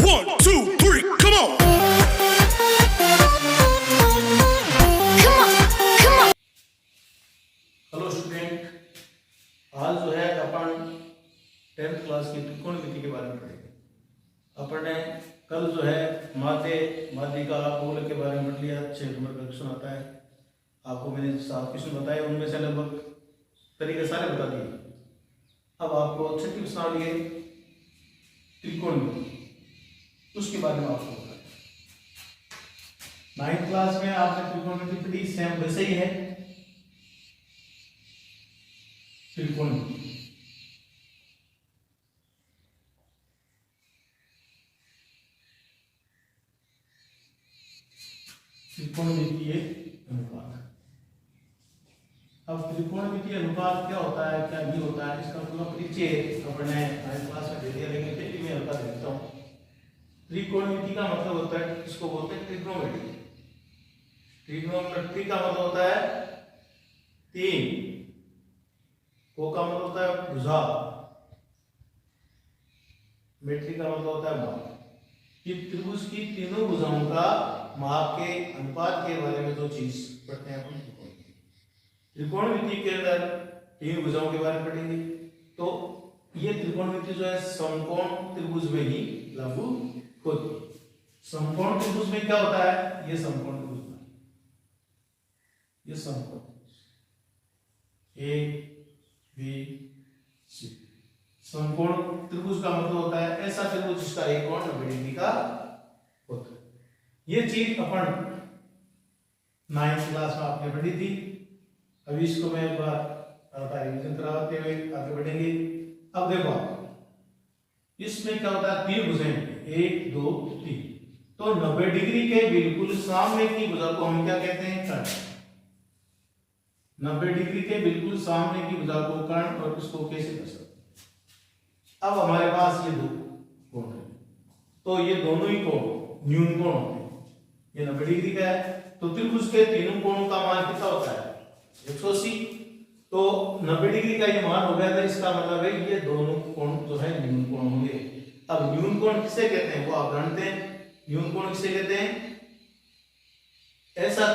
1, 2, 3, come on. Hello student, आज जो है अपन 10th क्लास की त्रिकोणमिति के बारे में पढ़ेंगे। अपन ने कल जो है माध्यिका मूल के बारे में पढ़ लिया। 6 नंबर का क्वेश्चन आता है, आपको मैंने 7 क्वेश्चन बताए, उनमें से लगभग तरीके सारे बता दिए। अब आपको 6वीं क्वेश्चन आ लिए त्रिकोणमिति, उसके बारे में आपको बताया। 9th क्लास में आपने त्रिकोणमिति पढ़ी, सेम वैसे ही है त्रिकोणमिति। त्रिकोणमितीय अनुपात। अब त्रिकोणमितीय अनुपात क्या होता है, क्या नहीं होता है, इसका पूरा परिचय अपने 9th क्लास में दे दिया, लेकिन फिर भी मैं हल्का दे देता हूँ। त्रिकोणमिति का मतलब होता है, इसको बोलते हैं ट्रिग्नोमेट्री। ट्रिग्नोमेट्री का मतलब होता है 3, को का मतलब होता है भुजा, मेट्री का मतलब होता है माप। कि त्रिभुज की तीनों भुजाओं का माप के अनुपात के बारे में जो चीज पढ़ते हैं अपन त्रिकोणमिति के अंदर 3 भुजाओं के बारे में पढ़ेंगे। तो ये त्रिकोणमिति जो है समकोण त्रिभुज में ही लागू होती है। समकोण त्रिभुज में क्या होता है, ये समकोण त्रिभुज में, ये समकोण A B C। समकोण त्रिभुज का मतलब होता है ऐसा त्रिभुज जिसका एक कोण 90 डिग्री का होता है। ये चीज अपन 9th क्लास में आपने पढ़ी थी। अभी इसको मैं एक बार रिवीजन कराते हुए आगे बढ़ेंगे। अब देखो इसमें क्या होता है, 3 भुजाएं, 1 2 3। तो 90 डिग्री के बिल्कुल सामने की भुजा को हम क्या कहते हैं, कर्ण। 90 डिग्री के बिल्कुल सामने की भुजा को कर्ण, और इसको कैसे कर सकते। अब हमारे पास ये 2 कोण है, तो ये दोनों ही कोण न्यून कोण होते हैं। ये 90 डिग्री का है, तो त्रिभुज के तीनों कोणों का मान कितना होता है, 180। तो 90 डिग्री का ये मान हो गया था, इसका मतलब है ये दोनों कोण जो है न्यून कोण होंगे। अब न्यून कोण किसे कहते हैं, वो आप जानते हैं। न्यून कोण किसे कहते हैं, ऐसा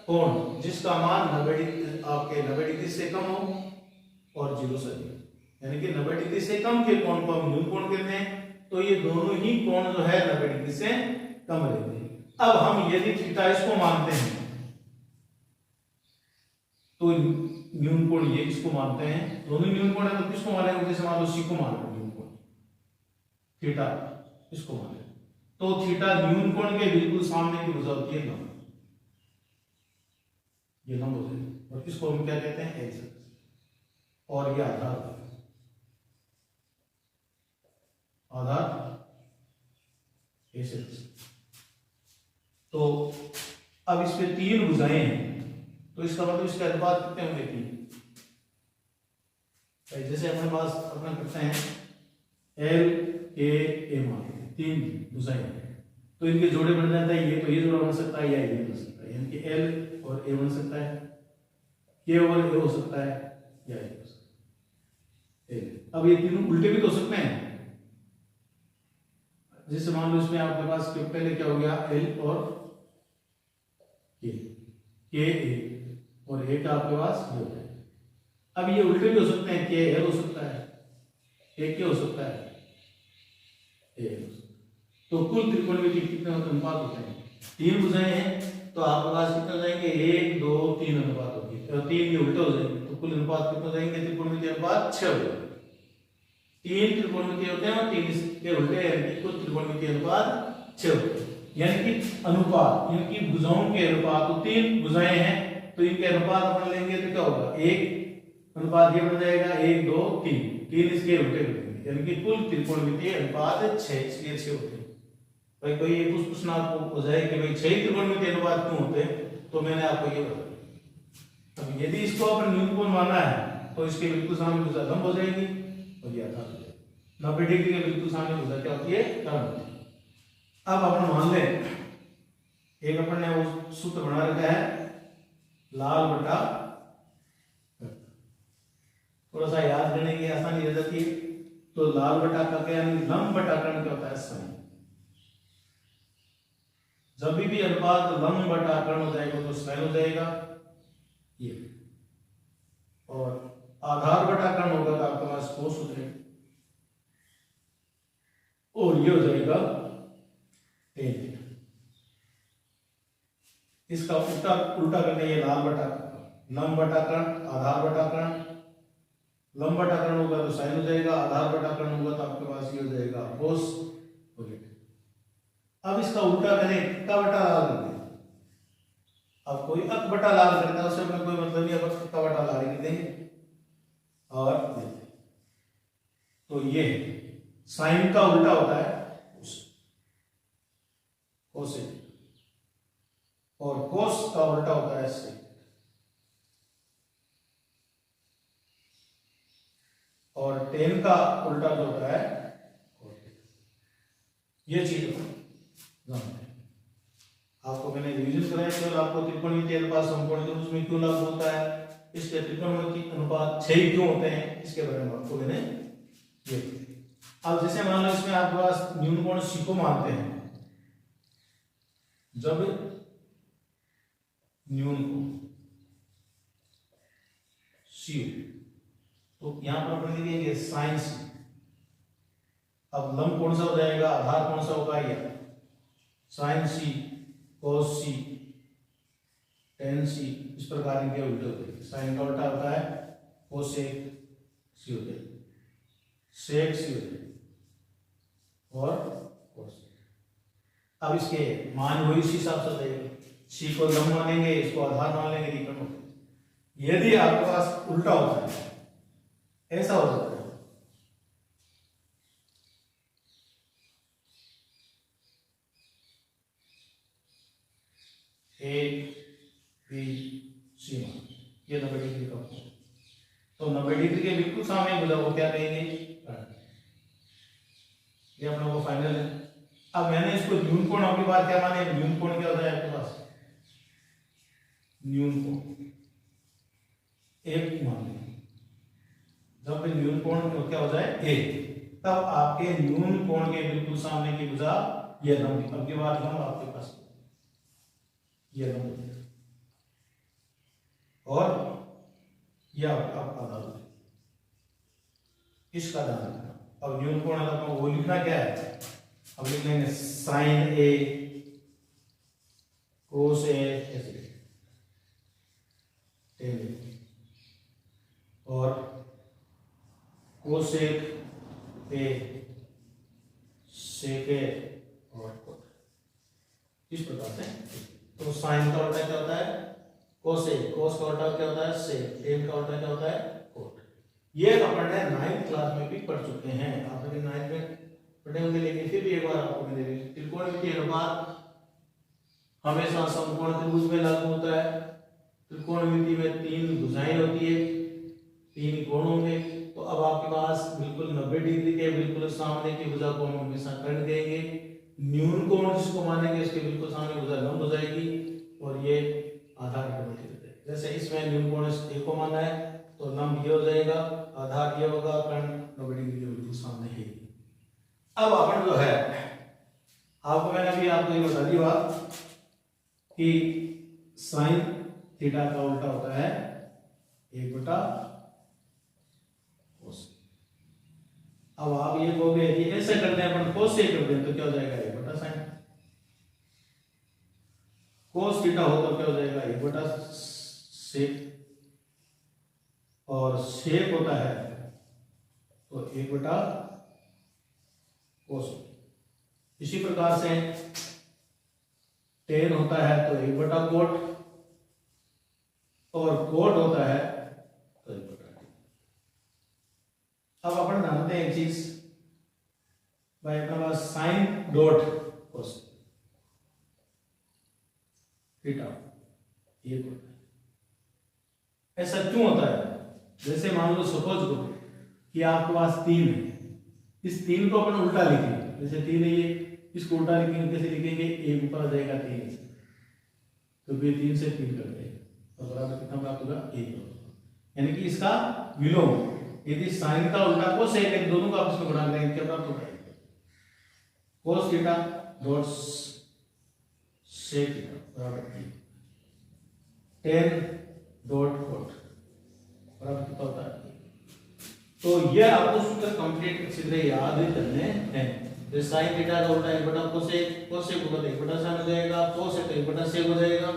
कोण जिसका मान 90 डिग्री आपके 90 डिग्री से कम हो और 0 से अधिक, यानी कि 90 डिग्री से कम के कोण को हम न्यून कोण कहते हैं। तो ये दोनों ही कोण जो है 90 डिग्री से कम रहते हैं। अब हम यदि थीटा इसको मानते हैं तो न्यून कोण ये इसको मानते हैं, दोनों न्यून कोण है, तो किसको मानेंगे, जैसे मान लो सी को मान लो न्यून कोण, थीटा इसको मान लो, तो थीटा न्यून कोण के बिल्कुल सामने की भुजा होती है लंब, ये लंब होती है, और इसको हम क्या कहते हैं, एक्स, और ये आधार ऐसे। तो अब इसमें 3 भुजाएं हैं, तो इसका मतलब इसके अनुपात कितने होंगे, 3। जैसे हमारे पास अपना करते हैं L A M, 3 भुजाएं हैं, तो इनके जोड़े बन जाता है। ये तो ये जोड़ा बन सकता है, या ये बन सकता है, यानी कि L और A बन सकता है, K और A हो सकता है, या ये हो सकता है। अब ये तीनों उल्टे भी तो हो सकते हैं। जैसे मान लो इसमें आपके पास पहले क्या हो गया, L और K, K A और A का आपके पास ये हो गया। अब ये उल्टे भी हो सकते हैं, K L हो सकता है, A K हो सकता है, A L हो सकता है। तो कुल त्रिकोणमिति कितने अनुपात होते हैं, 3 भुजाएं हैं, तो आपके पास कितने हो जाएंगे, 1 2 3 अनुपात होगी, और 3 ये उल्टे हो जाएंगे, तो कुल अनुपात कितने हो जाएंगे, त्रिकोणमिति अनुपात 6 हो जाएंगे। 3 त्रिकोणमिति होते हैं और 3 के उल्टे, यानी कि कुल त्रिकोणमिति अनुपात 6 होते हैं। यानी कि अनुपात, इनकी भुजाओं के अनुपात, तो 3 भुजाएं हैं, तो इनके अनुपात अपन लेंगे तो क्या होगा, 1 अनुपात ये बन जाएगा, 1 2 3 इसके उल्टे हो जाएंगे, यानी कि कुल त्रिकोणमिति अनुपात 6, इसलिए 6 होते हैं। भाई कोई ये प्रश्न आपको हो जाए कि भाई 6 त्रिकोणमिति अनुपात क्यों होते हैं, तो मैंने आपको ये बताया। अब यदि इसको अपन न्यून कोण माना है, तो इसके बिल्कुल सामने भुजा लंब हो जाएगी, और ये आधार हो जाएगी। 90 डिग्री के बिल्कुल सामने भुजा क्या होती है, कर्ण। अब अपन मान लें एक अपन ने वो सूत्र बना रखा है, लाल बटा, थोड़ा सा याद करने की आसानी हो जाती है। तो लाल बटा का क्या, यानी लंब बटा कर्ण क्या होता है, साइन। जब भी अनुपात लंब बटा कर्ण हो जाएगा तो साइन हो जाएगा ये, और आधार बटा कर्ण होगा तो आपके पास कोस हो जाएगा, और ये हो जाएगा टेन थीटा। इसका उल्टा उल्टा करने ये लाल बटा लंब बटा कर्ण आधार बटा कर्ण, लंब बटा कर्ण होगा तो साइन हो जाएगा, आधार बटा कर्ण होगा तो आपके पास ये हो जाएगा कोस हो जाएगा। अब इसका उल्टा करें का बटा लाल कर दें, अब कोई अक बटा लाल करता है उससे हमें कोई मतलब नहीं, अब का बटा लाल लिख देंगे और देते। तो ये साइन का उल्टा होता है कोसेक, और कोस का उल्टा होता है सेक, और टेन का उल्टा जो होता है ये चीज आपको मैंने रिवीजन कराया, केवल आपको त्रिकोणमितीय अनुपात समकोणित उसमें क्यों लागू होता है, इसके त्रिकोणमितीय अनुपात 6 क्यों होते हैं, इसके बारे में आपको मैंने ये। अब जैसे मान लो इसमें आपके पास न्यून कोण सी को मानते हैं, जब न्यून कोण सी तो यहां पर अपन लिखेंगे साइन सी। अब लंब कौन सा हो जाएगा, आधार कौन सा होगा, ये साइन सी कोस सी टेन सी, इस प्रकार इनके उल्टे होते हैं। साइन का उल्टा होता है कोसेक सी होता है, सेक सी होता है और कोस। अब इसके मान वही उसी हिसाब से देगा, सी को लंब मानेंगे, इसको आधार मान लेंगे, त्रिकोण होता है। यदि आपके पास उल्टा होता है, ऐसा हो सकता है ए बी सी मान, ये 90 डिग्री का कोण, तो 90 डिग्री के बिल्कुल सामने भुजा को क्या कहेंगे, ये अपना वो फाइनल है। अब मैंने इसको न्यून कोण आपकी बात क्या माने, न्यून कोण क्या होता है आपके पास, न्यून कोण एक मान लें, जब न्यून कोण क्या हो जाए एक, तब आपके न्यून कोण के बिल्कुल सामने की भुजा ये लंब, अब की बात लंब आपके पास ये लंब, और यह आपका आधार, इसका ध्यान रखना। अब न्यून कोण आपको वो लिखना क्या है, अब लिख लेंगे साइन ए कोस ए और कोसेक ए सेक ए और कोट, इस प्रकार से। तो साइन का उल्टा क्या होता है कोसेक, कोस का उल्टा क्या होता है सेक, टेन का उल्टा क्या होता है कोट। ये अपन ने 9th क्लास में भी पढ़ चुके हैं, आपने 9th में पढ़े होंगे, लेकिन फिर भी एक बार आपको मैं दे रही हूं। त्रिकोणमितीय अनुपात हमेशा समकोण त्रिभुज में लागू होता है। त्रिकोणमिति में 3 भुजाएं होती है, 3 कोण होंगे, तो अब आपके पास बिल्कुल 90 डिग्री के बिल्कुल सामने की भुजा को हम हमेशा कर्ण देंगे। न्यून कोण जिसको मानेंगे इसके बिल्कुल सामने भुजा लंब हो जाएगी, और ये आधार के होते हैं। जैसे इसमें न्यून कोण ए को माना है तो लंब ये हो जाएगा, आधार ये होगा, कर्ण 90 डिग्री के बिल्कुल सामने है। अब अपन जो है आपको मैंने अभी आपको ये बता दी बात कि साइन थीटा का उल्टा होता है 1/cos। अब आप ये कहोगे कि ऐसे करते हैं अपन cos से कर दें तो क्या हो जाएगा 1/sin। cos थीटा हो तो क्या हो जाएगा 1/sec, और sec होता है तो 1/cos। इसी प्रकार से tan होता है तो 1/cot, और cot होता है तो 1/tan। अब अपन जानते हैं एक चीज, भाई अपने पास साइन डॉट cos थीटा ये होता है। ऐसा क्यों होता है, जैसे मान लो सपोज करो कि आपके पास 3 है, इस 3 को अपन उल्टा लिखेंगे, जैसे 3 है ये, इसको उल्टा लिखेंगे, कैसे लिखेंगे, एक ऊपर आ जाएगा 3 से, तो फिर 3 से 3 कर देगा तो बराबर कितना प्राप्त होगा 1। यानी कि इसका विलोम, यदि साइन का उल्टा cos है, दोनों का आपस में गुणा करेंगे क्या प्राप्त होगा, cos theta dot sec theta बराबर 10 डॉट कोट बराबर कितना होता है। तो ये आपको सूत्र कंप्लीट अच्छी तरह याद करने हैं। तो साइन थीटा का उल्टा 1 बटा कोसेक, कोसेक होगा तो 1 बटा साइन हो जाएगा, कोस है तो 1 बटा सेक हो जाएगा,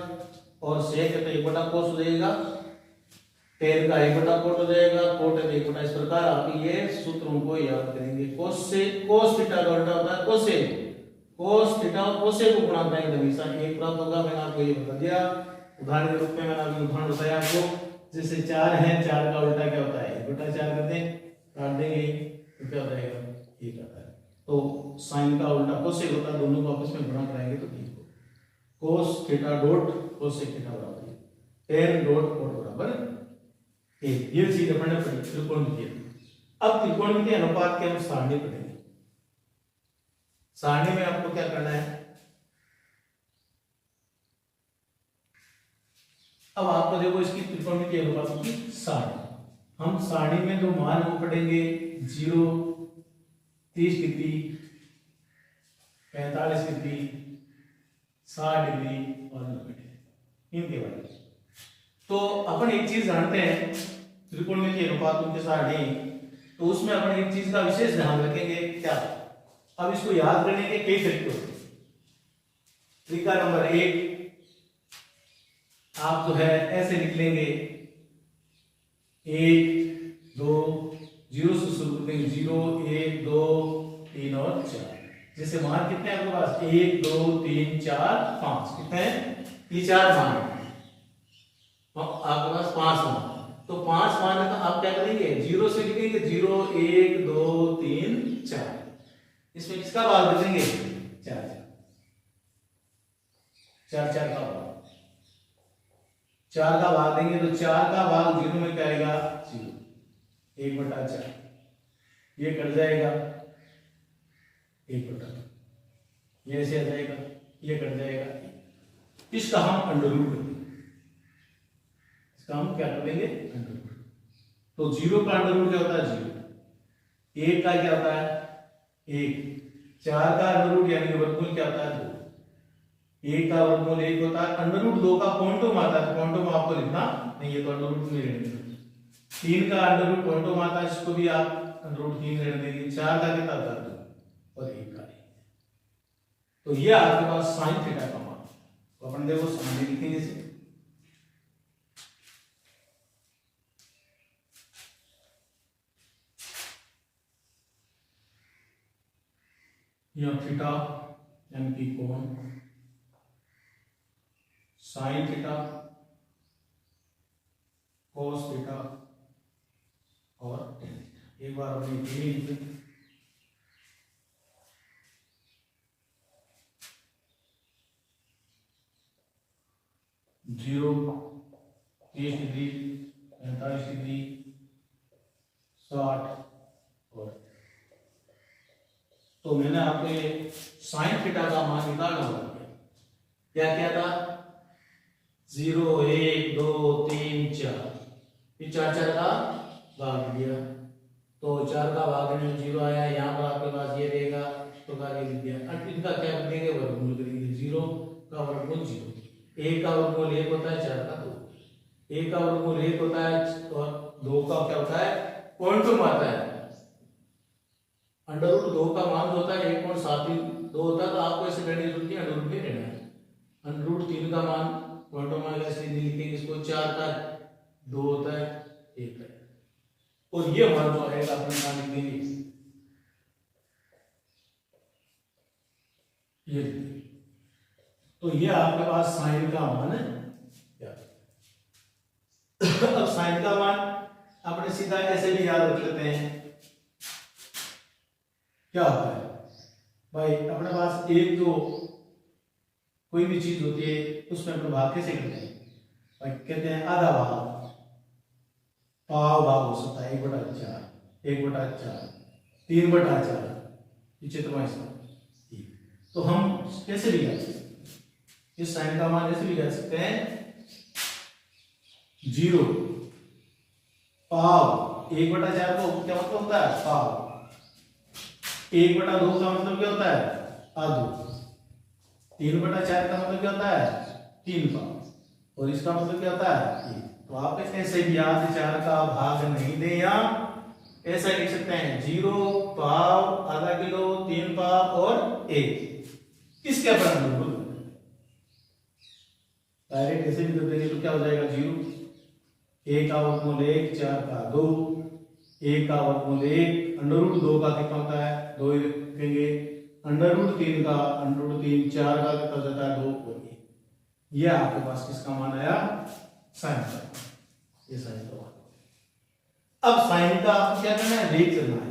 और सेक है तो 1 बटा कोस हो जाएगा, टेन का 1 बटा कोट हो जाएगा, कोट है तो 1 बटा। इस प्रकार आप ये सूत्रों को याद करेंगे। कोस से कोस थीटा का उल्टा होता है कोसेक, कोस थीटा और कोसेक को गुणा करेंगे हमेशा एक प्राप्त होगा। मैंने आपको ये बता दिया उदाहरण के रूप में, मैंने आपको उदाहरण बताया आपको। जैसे 4 है, 4 का उल्टा क्या होता है 1 बटा 4 कर दें, काट देंगे तो क्या हो जाएगा 1 आता है। तो साइन का उल्टा कोसेक होता है, दोनों को आपस में गुणा कराएंगे तो ठीक हो। Cos theta dot cosec theta बराबर 10 डॉट कोट बराबर 1। ये चीज अपन ने पढ़ी त्रिकोणमितीय। अब त्रिकोणमितीय अनुपात के हम सारणी पढ़ेंगे। सारणी में आपको क्या करना है, अब आपको देखो इसकी त्रिकोणमितीय अनुपात की सारणी। हम सारणी में जो मान वो पढ़ेंगे 0, 30 डिग्री, 45 डिग्री, 60 डिग्री और 90 डिग्री, इनके बारे में। तो अपन एक चीज जानते हैं त्रिकोणमितीय अनुपातों के सारणी, तो उसमें अपन एक चीज का विशेष ध्यान रखेंगे क्या। अब इसको याद करने के कई तरीके होते हैं। तरीका नंबर 1, आप जो है ऐसे लिख लेंगे 1 2 0 से शुरू करेंगे 0 1 2 3 और 4। जैसे मान कितने हैं आपके पास 1 2 3 4 5, कितने हैं ये 4 मान आपके पास 5 मान। तो 5 मान है तो आप क्या करेंगे 0 से लिखेंगे 0 1 2 3 4। इसमें किसका भाग बचेंगे 4 4 4 का भाग 4 का भाग देंगे तो 4 का भाग 0 में क्या आएगा 0, 1 बटा 4, ये कट जाएगा 1 बटा, ये ऐसे आ जाएगा, ये कट जाएगा। इसका हम अंडर रूट कर देंगे, इसका हम क्या कर देंगे अंडर रूट। तो 0 का अंडर रूट क्या होता है 0, 1 का क्या होता है 1, 4 का अंडर रूट यानी वर्गमूल क्या होता है 2, 1 का वर्गमूल 1 होता है। अंडर रूट 2 का क्वांटम आता है, क्वांटम आपको लिखना नहीं है तो अंडर रूट में रहने देंगे। 3 का अंडर रूट क्वांटम आता है, इसको भी आप अंडर रूट 3 रहने देंगे। 4 का कितना आता है 2 और 1 का 1। तो ये आपके पास साइन थीटा का मान। तो अपन देखो सामने लिखेंगे इसे, यह थीटा यानी कि कोण, साइन थीटा, कोस थीटा और टेन थीटा। एक बार अपनी लिख लें, जीरो 30 डिग्री 45 डिग्री 60 और। तो मैंने आपको ये साइन थीटा का मान निकालना होगा। क्या क्या था 0 1 2 3 4, ये 4 4 का भाग दिया तो 4 का भाग में 0 आया। यहाँ पर आपके पास ये रहेगा तो ये लिख दिया। इनका क्या करेंगे वर्गमूल करेंगे। 0 का वर्गमूल 0, 1 का वर्गमूल 1 होता है, 4 का 2, 1 का वर्गमूल 1 होता है और 2 का क्या होता है क्वांटम आता है। अंडर रूट 2 का मान होता है 1.72 होता है, तो आपको ऐसे करने की जरूरत नहीं, अंडर रूट में रहना है। अंडर रूट 3 का मान क्वांटम मान ऐसे लिखेंगे इसको, 4 का 2 होता है 1 है, और ये मान जो आएगा अपने मान लिख देंगे ये। तो ये आपके पास साइन का मान है। अब साइन का मान अपने सीधा ऐसे भी याद रख लेते हैं। क्या होता है भाई अपने पास एक जो कोई भी चीज होती है उसमें अपने भाग कैसे करते हैं भाई, कहते हैं आधा भाग, पाव भाग हो सकता है 1/4, 1/4, 3/4, पीछे तो वैसा। तो हम कैसे भी लिख सकते हैं इस साइन का मान, ऐसे भी लिख सकते हैं 0 पाव 1/4 को क्या मतलब होता है पाव, 1/2 का मतलब क्या होता है आधो, 3/4 का मतलब क्या होता है 3 पाव, और इसका मतलब क्या होता है 1। तो आप ऐसे भी याद 4 का भाग नहीं दे, या ऐसा लिख सकते हैं 0 पाव, आधा किलो, 3 पाव और 1। इसके अपन डायरेक्ट ऐसे भी कर देंगे तो क्या हो जाएगा 0, 1 का वर्गमूल 1, 4 का 2, 1 का वर्गमूल 1, √2 का कितना होता है 2 ही रखेंगे, √3 का √3, 4 का कितना हो जाता है 2, और ये आपके पास किसका मान आया साइन का, ये साइन का मान। अब साइन का आपको क्या करना है लेख करना है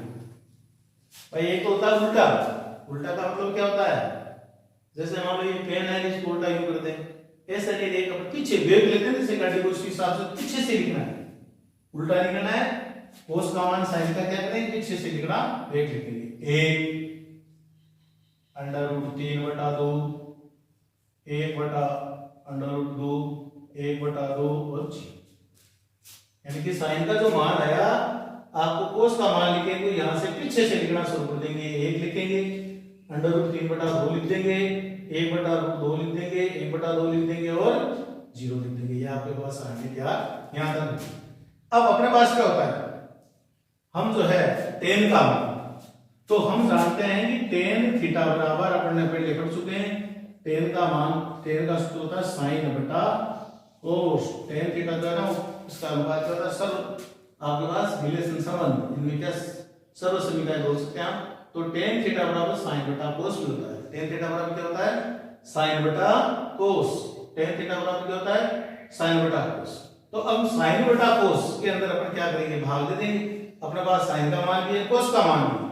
भाई। एक तो होता है उल्टा, उल्टा का मतलब क्या होता है, जैसे मान लो ये पेन है, इसको उल्टा यूं करते हैं, ऐसा नहीं लेकर पीछे वेग लेते हैं, जैसे गाड़ी को उसके हिसाब से पीछे से लिखना है, उल्टा लिखना है। कोस का मान साइन का क्या करेंगे पीछे से लिखना, वेग लिखेंगे 1 √3/2, 1/√2, 1/2 और 0। यानी कि साइन का जो मान आया आपको कोस का मान लिखेंगे, यहां से पीछे से लिखना शुरू कर देंगे, 1 लिखेंगे, √3/2 लिख देंगे, 1/√2 लिख देंगे, 1/2 लिख देंगे और 0 लिख देंगे। ये आपके पास आगे क्या यहां तक। अब अपने पास क्या होता है, हम जो है tan का मान, तो हम जानते हैं कि tan थीटा बराबर अपन ने पहले पढ़ चुके हैं, tan का मान, tan का सूत्र होता है sin बटा cos। tan थीटा जो है ना इसका अनुपात क्या होता है सर्व, आपके पास रिलेशन संबंध, इनमें क्या सर्व समीकरण बोल सकते हैं आप। तो tan थीटा बराबर sin बटा cos भी होता है। tan थीटा बराबर क्या होता है sin बटा cos, tan थीटा बराबर क्या होता है sin बटा cos। तो अब sin बटा cos के अंदर अपन क्या करेंगे भाग दे देंगे, अपने पास sin का मान भी है cos का मान भी है,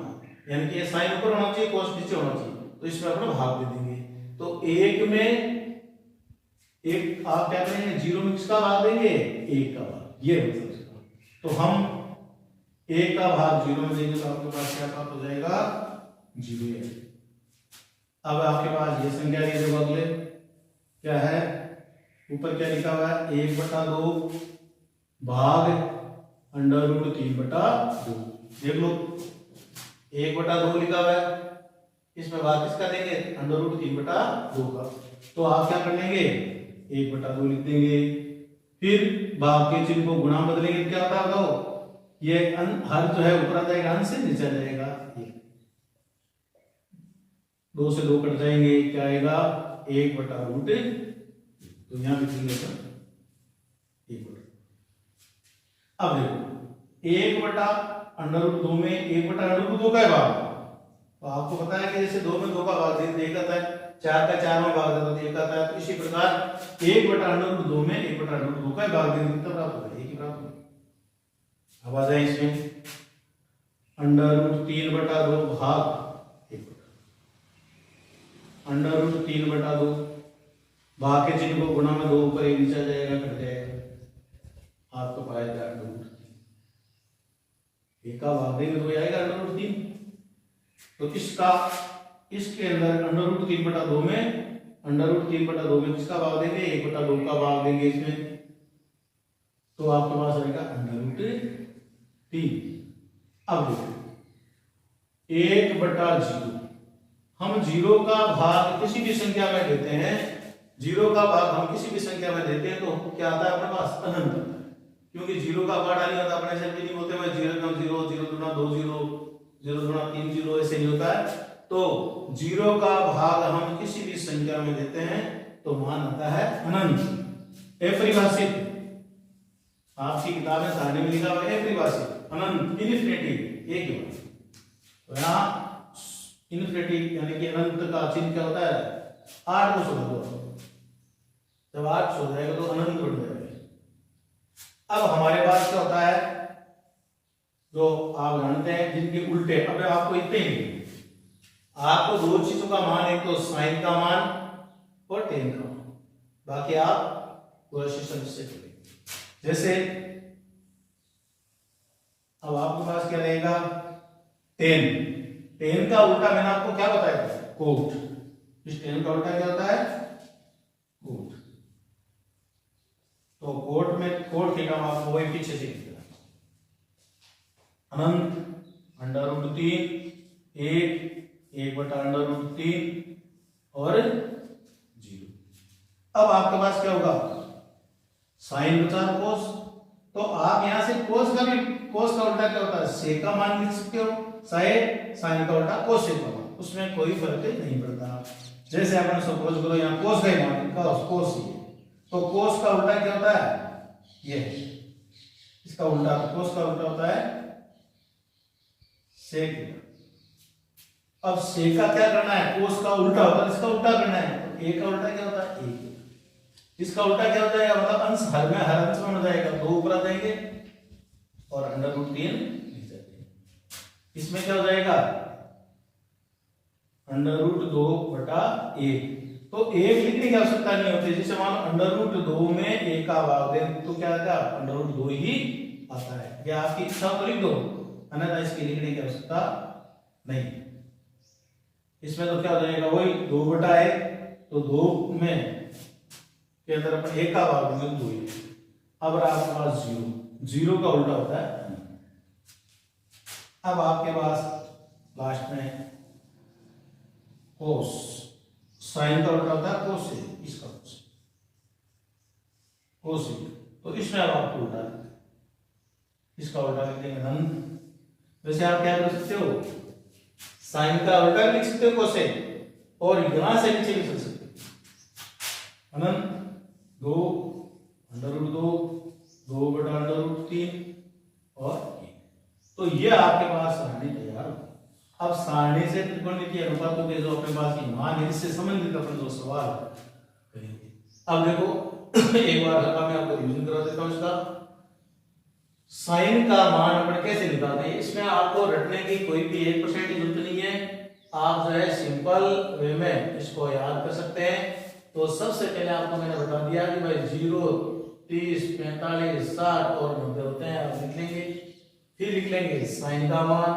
यानी कि ये sin ऊपर होना चाहिए cos नीचे होना चाहिए, तो इसमें अपन भाग दे देंगे। तो 1 में एक आप क्या करेंगे 0 में किसका भाग देंगे 1 का भाग, ये मतलब इसका। तो हम 1 का भाग 0 में देंगे तो आपके पास क्या प्राप्त हो जाएगा 0 है। अब आपके पास ये संख्या ये देखो अगले क्या है, ऊपर क्या लिखा हुआ है 1/2 भाग √3/2। देख लो 1/2 लिखा हुआ है, इसमें भाग किसका देंगे √3/2 का। तो आप क्या कर लेंगे 1/2 लिख देंगे, फिर भाग के चिन्ह को गुणा बदलेंगे क्या होता होगा, ये हर जो है ऊपर आ जाएगा, अंश से नीचे आ जाएगा, 2 से 2 कट जाएंगे, क्या आएगा 1/√, तो यहां लिखेंगे सर 1/। अब देखो 1/√2 में 1/√2 का भाग, तो आपको पता है कि जैसे 2 में 2 का भाग देखा था, 4 का 4 में भाग देता देखा था, तो इसी प्रकार 1/√2 में 1/√2 का भाग देने कितना प्राप्त होगा 1 ही प्राप्त होगा। अब आ जाए इसमें √3/2 भाग 1/√3/2, भाग के चिन्ह को गुणा में 2 ऊपर 1 नीचे आ जाएगा, कट जाएगा, आपको पाया जाएगा एक का भाग देंगे तो आएगा √3। तो इसका इसके अंदर √3/2 में √3/2 में किसका भाग देंगे 1/2 का भाग देंगे इसमें, तो आपके पास आएगा √3। अब देखो 1/0, हम 0 का भाग किसी भी संख्या में देते हैं, 0 का भाग हम किसी भी संख्या में देते हैं तो क्या आता है अपने पास अनंत आता है, क्योंकि 0 का भाग नहीं होता, अपने से भी नहीं बोलते 0 0 0 गुना 2 0 0 गुना 3 0 ऐसे नहीं होता है। तो 0 का भाग हम किसी भी संख्या में देते हैं तो मान आता है अनंत। अपरिभाषित, आपकी किताब में सारणी में लिखा हुआ है अपरिभाषित अनंत, इनफिनिटी, एक ही बात। तो यहाँ इनफिनिटी यानी कि अनंत का चिन्ह क्या होता है 8 को सुधा दो, जब 8 सो जाएगा तो अनंत बढ़ जाएगा। अब हमारे पास क्या होता है जो आप जानते हैं जिनके उल्टे, अब आपको इतने ही आपको 2 चीजों का मान, एक तो साइन का मान और tan का मान, बाकी आप पूरा सिस्टम से करेंगे। जैसे अब आपके पास क्या रहेगा tan का उल्टा मैंने आपको क्या बताया था कोट, इस tan का उल्टा क्या होता है कोट। तो कोट में कोट थीटा में आपको वही पीछे से अनंत √3 1 1/√3 और अब आपके पास क्या होगा, साइन बचा कोस, तो आप यहां से कोस का उल्टा क्या होता है, सेक का मान लिख सकते हो, साइन का उल्टा कोस सेक का मान, उसमें कोई फर्क नहीं पड़ता। जैसे आपने सपोज करो यहाँ कोस का ही मान लिखा, कोस ही, तो कोस का उल्टा क्या होता है, ये इसका उल्टा, कोस का उल्टा होता है सेक। अब सेक का क्या करना है, कोस का उल्टा होता है, इसका उल्टा करना है, तो ए का उल्टा क्या होता है, ए, इसका उल्टा क्या हो जाएगा, मतलब अंश हर अंश में हो जाएगा, 2 ऊपर आ जाएंगे और √3 नीचे जाएंगे। इसमें क्या हो जाएगा, √2/1, तो 1 लिखने की आवश्यकता नहीं होती, जैसे मान √2 में 1 का भाग दें तो क्या आएगा, √2 ही आता है। या आपकी इच्छा तो लिख दो, अन्यथा इसकी लिखने की आवश्यकता नहीं। इसमें तो क्या हो जाएगा, वही 2/1, तो 2 में के अंदर अपन 1 का भाग देंगे 2 ही। अब आपके पास 0 का उल्टा होता है। अब आपके पास लास्ट में कोस, साइन का उल्टा होता है कोस, इसका कोस, तो इसमें अब आपको उल्टा, इसका उल्टा लिख देंगे अनंत। वैसे आप क्या कर सकते हो, साइन का उल्टा लिख सकते हो कोस, और यहां से नीचे लिख सकते हो अनंत 2 √2 2/√3 और 1। तो ये आपके पास सारणी तैयार हो। अब सारणी से त्रिकोणमितीय अनुपातों के जो अपने पास की मान है, इससे संबंधित अपन जो सवाल करेंगे। अब देखो एक बार हल्का मैं आपको रिवीजन करा देता हूं इसका। साइन का मान अपन कैसे निकालते हैं, इसमें आपको रटने की कोई भी 1% की जरूरत नहीं है, आप जो है सिंपल वे में इसको याद कर सकते हैं। तो सबसे पहले आपको मैंने बता दिया कि भाई 0 30 45 60 और 90 होते हैं, आप लिख लेंगे, फिर लिख लेंगे साइन का मान,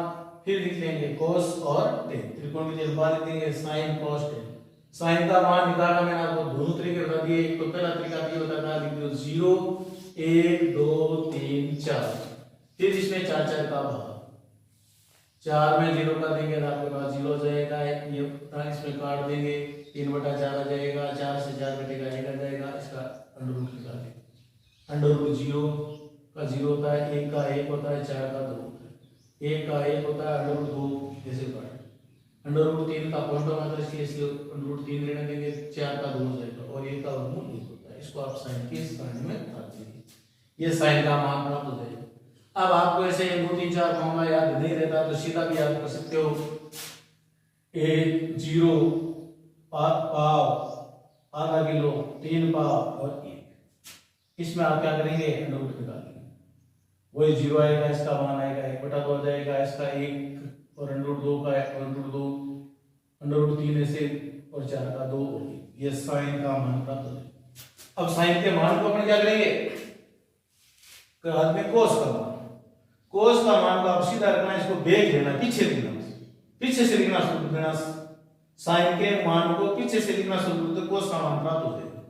फिर लिख लेंगे कोस और टेन, त्रिकोणमितीय अनुपात लिख देंगे साइन कोस टेन। साइन का मान निकालना मैंने आपको दोनों तरीके बता दिए। एक तो पहला तरीका ये होता था, लिख दो 0 1 2 3 4, फिर इसमें 4 का भाग, 4 में 0 कर देंगे तो आपके पास 0 हो जाएगा, ये इसमें काट देंगे, 3/4 आ जाएगा, 4 से 4 कटेगा 1 आ जाएगा, इसका अंडर रूट निकाल देंगे। अंडर रूट 0 का 0 होता है, 1 का 1 होता है, 4 का 2 होता है, 1 का 1 होता है, अंडर रूट 2 जैसे काट, अंडर रूट 3 का पॉइंट होगा तो इसलिए अंडर रूट 3 लेने देंगे, 4 का 2 हो जाएगा और 1 का वर्गमूल 1 होता है। इसको आप साइन की सारणी में रख दीजिए, ये साइन का मान प्राप्त हो जाएगा। अब आपको ऐसे 1 2 3 4 फॉर्मूला याद नहीं रहता तो सीधा भी याद कर सकते हो, 1 0 पाव, आधा किलो, 3 पाव और 1। इसमें आप क्या करेंगे, अंडर रूट निकालेंगे, वही 0 आएगा, इसका मान आएगा 1/2 हो जाएगा, इसका 1 और अंडर रूट 2 का अंडर रूट 2, अंडर रूट 3 ऐसे और 4 का 2, ये साइन का मान प्राप्त हो जाएगा। अब साइन के मान को अपन क्या करेंगे, में कोस का मान, कोस का मान को आप सीधा रखना, इसको बैक लेना, पीछे लिखना, पीछे से लिखना शुरू करना, साइन के मान को पीछे से लिखना शुरू करते कोस का मान प्राप्त हो जाएगा।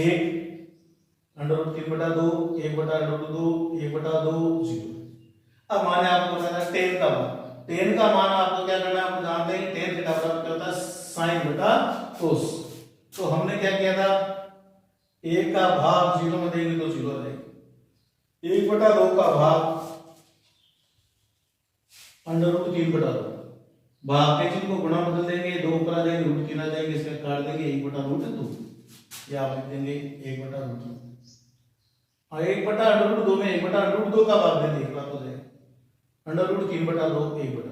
1 अंडर रूट 3/2 1/√2 1/2 0। अब माने आपको बताना tan का मान, tan का मान आपको क्या करना है, आप जानते हैं tan थीटा बराबर क्या होता है, साइन बटा कोस। तो हमने क्या किया था, 1 का भाग 0 में देंगे तो 0 आ जाएगा, 1/2 का भाग अंडर रूट 3/2, भाग के चिन्ह को गुणा बदल देंगे, 2 ऊपर आ जाएंगे, रूट 3 आ जाएंगे, इसका काट देंगे 1/√2, ये आप लिख देंगे 1/√2। और 1/√2 में 1/√2 का भाग देंगे, एक बात हो जाएगा, अंडर रूट 3/2 1/2,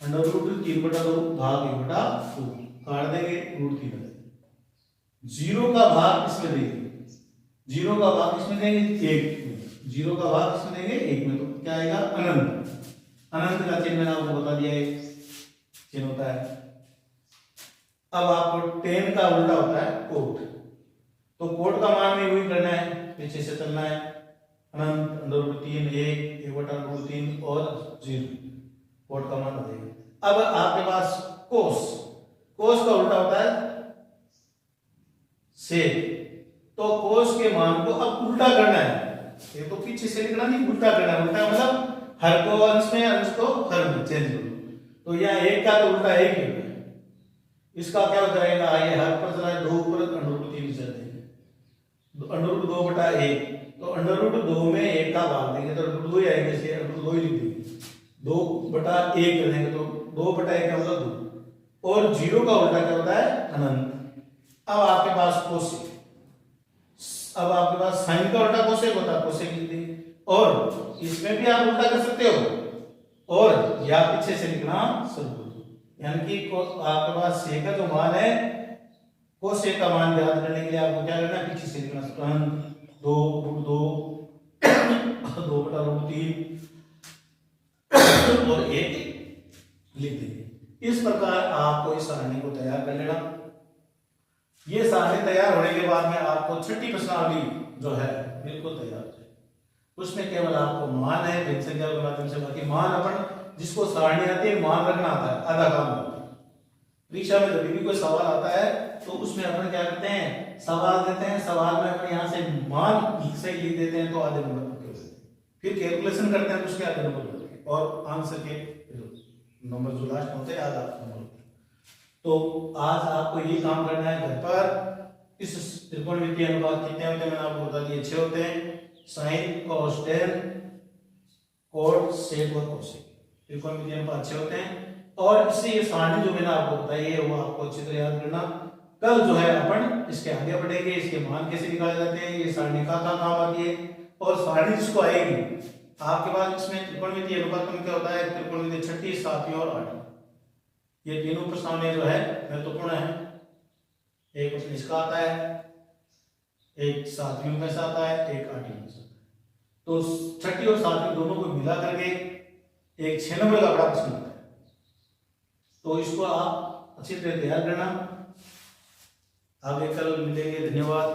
अंडर रूट 3/2 भाग 1/2 काट देंगे, रूट 3 आ जाएगा। 0 का भाग इसमें देंगे, 0 का भाग इसमें देंगे 1 में, 0 का भाग इसमें देंगे 1 में, तो क्या आएगा अनंत। अनंत का चिन्ह मैंने आपको बता दिया है, चिन्ह होता है। अब आपको tan का उल्टा होता है कोट, तो कोट का मान भी वही करना है, पीछे से चलना है, अनंत अंडर रूट 3 1 1/√3 और 0, कोट का मान हो जाएगा। अब आपके पास कोस, कोस का उल्टा होता है सेक, तो कोस के मान को अब उल्टा करना है, ये तो पीछे से लिखना नहीं, उल्टा करना है। उल्टा मतलब हर को अंश में, अंश को हर में चेंज करो, तो यहाँ 1 का तो उल्टा 1 ही होगा, इसका क्या हो जाएगा, ये हर पर चला 2 ऊपर √3 चल देंगे, √2/1, तो √2 में 1 का भाग देंगे तो √2 ही आएंगे, इसलिए √2 ही लिख देंगे, 2/1 कर देंगे तो 2/1 का मतलब 2, और 0 का उल्टा क्या होता है, अनंत। अब आपके पास कोसेक, अब आपके पास साइन का उल्टा कोसेक होता है, कोसेक लिख देंगे, और इसमें भी आप उल्टा कर सकते हो, और या पीछे से लिखना शुरू कर दो, यानी कि आपके पास सेक का जो मान है, कोसेक का मान याद करने के लिए आपको क्या करना है, पीछे से लिखना, 2 2/√3 और 1 लिख देंगे। इस प्रकार आपको इस सारणी को तैयार कर लेना। ये सारणी तैयार होने के बाद में आपको छठी प्रश्नावली जो है बिल्कुल तैयार है, उसमें केवल आपको मान है भिन्न संख्या के माध्यम से, बाकी मान अपन जिसको सारणी आती है मान रखना आता है, आधा काम होता है। परीक्षा में जब भी कोई सवाल आता है तो उसमें अपन क्या करते हैं, सवाल देते हैं, सवाल में अपन यहाँ से मान सही लिख देते हैं तो आधे नंबर पक्के हो जाते हैं, फिर कैलकुलेशन करते हैं तो उसके आधे नंबर होते हैं, और आंसर के नंबर जो लास्ट होते हैं आधा नंबर होते हैं। तो आज आपको ये काम करना है घर पर। इस त्रिकोणमितीय अनुपात कितने होते हैं मैंने आपको बता दिए, 6 होते हैं, sign cos tan cot sec और cosec, त्रिकोणमितीय अनुपात 6 होते हैं। और इससे ये सारणी जो मैंने आपको बताई है वो आपको अच्छी तरह याद करना। कल जो है अपन इसके आगे बढ़ेंगे, इसके मान कैसे निकाले जाते हैं, ये सारणी का काम आती है, और सारणी जिसको आएगी आपके पास इसमें त्रिकोणमितीय अनुपात में क्या होता है, त्रिकोणमितीय छठी, सातवीं और आठवीं, ये तीनों प्रश्नावली जो है महत्वपूर्ण है। एक प्रश्न इसका आता है, एक सातवीं में से आता है, एक आठवीं में से आता है, तो छठी और सातवीं दोनों को मिला करके एक 6 नंबर का बड़ा प्रश्न आता है। तो इसको आप अच्छी तरह तैयार करना। आगे कल मिलेंगे, धन्यवाद।